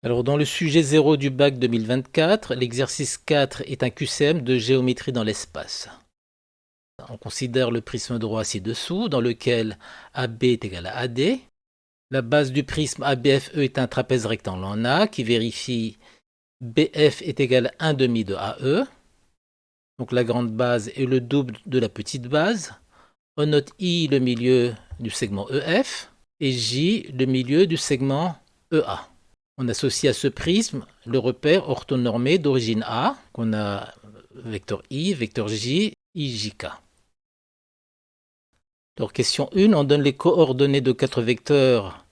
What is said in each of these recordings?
Alors, dans le sujet 0 du bac 2024, l'exercice 4 est un QCM de géométrie dans l'espace. On considère le prisme droit ci-dessous, dans lequel AB est égal à AD. La base du prisme ABFE est un trapèze rectangle en A qui vérifie BF est égal à 1 demi de AE. Donc la grande base est le double de la petite base. On note I le milieu du segment EF et J le milieu du segment EA. On associe à ce prisme le repère orthonormé d'origine A, qu'on a vecteur I, vecteur J, IJK. Alors, question 1, on donne les coordonnées de 4 vecteurs,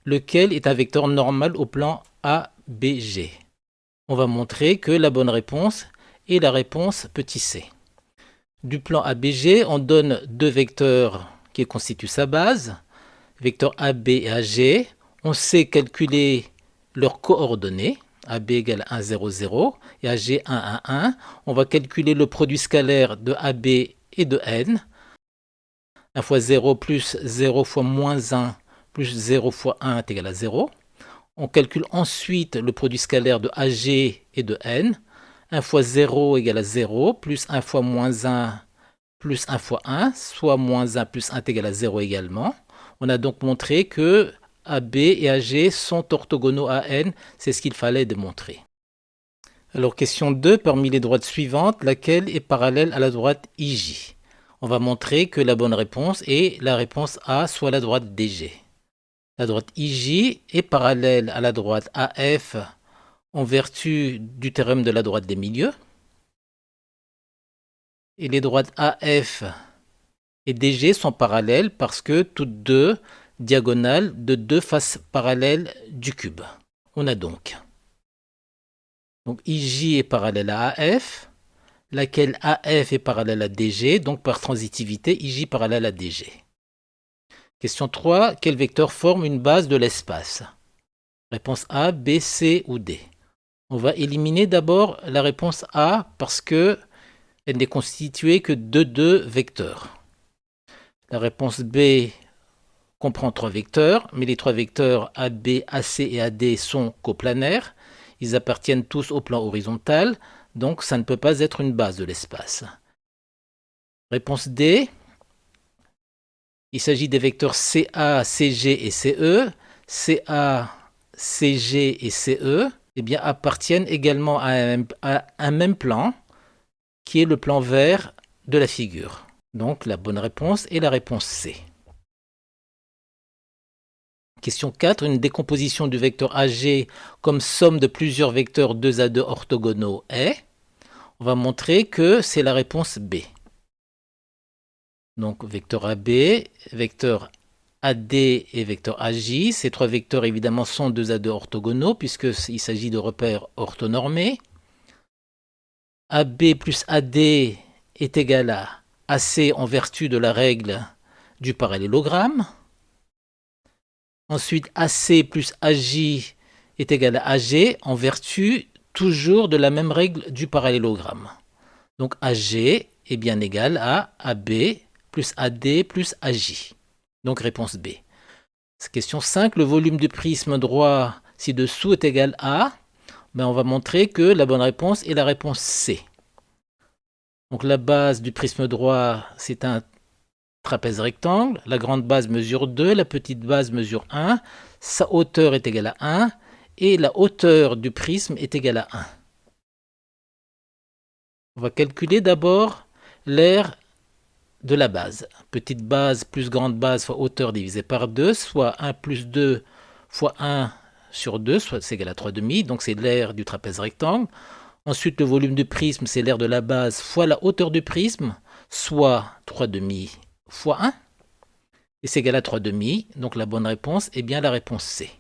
lequel est un vecteur normal au plan ABG. On va montrer que la bonne réponse est la réponse petit c. Du plan ABG, on donne deux vecteurs qui constituent sa base, vecteurs AB et AG. On sait calculer leurs coordonnées, AB égale 1, 0, 0 et AG 1, 1, 1. On va calculer le produit scalaire de AB et de N. 1 fois 0 plus 0 fois moins 1 plus 0 fois 1 est égal à 0. On calcule ensuite le produit scalaire de AG et de N. 1 fois 0 égale à 0, plus 1 fois moins 1 plus 1 fois 1, soit moins 1 plus 1 est égal à 0 également. On a donc montré que AB et AG sont orthogonaux à N, c'est ce qu'il fallait démontrer. Alors question 2, parmi les droites suivantes, laquelle est parallèle à la droite IJ? On va montrer que la bonne réponse est la réponse A, soit la droite DG. La droite IJ est parallèle à la droite AF en vertu du théorème de la droite des milieux. Et les droites AF et DG sont parallèles parce que toutes deux diagonales de deux faces parallèles du cube. On a donc IJ est parallèle à AF, laquelle AF est parallèle à DG, donc par transitivité, IJ parallèle à DG. Question 3. Quel vecteur forme une base de l'espace? Réponse A, B, C ou D. On va éliminer d'abord la réponse A parce que elle n'est constituée que de deux vecteurs. La réponse B comprend trois vecteurs, mais les trois vecteurs AB, AC et AD sont coplanaires. Ils appartiennent tous au plan horizontal, donc ça ne peut pas être une base de l'espace. Réponse D. Il s'agit des vecteurs CA, CG et CE. CA, CG et CE appartiennent également à un même plan, qui est le plan vert de la figure. Donc la bonne réponse est la réponse C. Question 4. Une décomposition du vecteur AG comme somme de plusieurs vecteurs 2 à 2 orthogonaux est. On va montrer que c'est la réponse B. Donc vecteur AB, vecteur AD et vecteur AJ. Ces trois vecteurs évidemment sont 2 à 2 orthogonaux puisqu'il s'agit de repères orthonormés. AB plus AD est égal à AC en vertu de la règle du parallélogramme. Ensuite, AC plus AJ est égal à AG en vertu toujours de la même règle du parallélogramme. Donc AG est bien égal à AB plus AD plus AJ. Donc réponse B. Question 5. Le volume du prisme droit ci-dessous est égal à... on va montrer que la bonne réponse est la réponse C. Donc la base du prisme droit, c'est un trapèze rectangle. La grande base mesure 2, la petite base mesure 1. Sa hauteur est égale à 1 et la hauteur du prisme est égale à 1. On va calculer d'abord l'aire de la base. Petite base plus grande base fois hauteur divisé par 2, soit 1 plus 2 fois 1 sur 2, soit c'est égal à 3 demi. Donc c'est l'aire du trapèze rectangle. Ensuite, le volume du prisme, c'est l'aire de la base fois la hauteur du prisme, soit 3 demi fois 1. Et c'est égal à 3 demi. Donc la bonne réponse est bien la réponse C.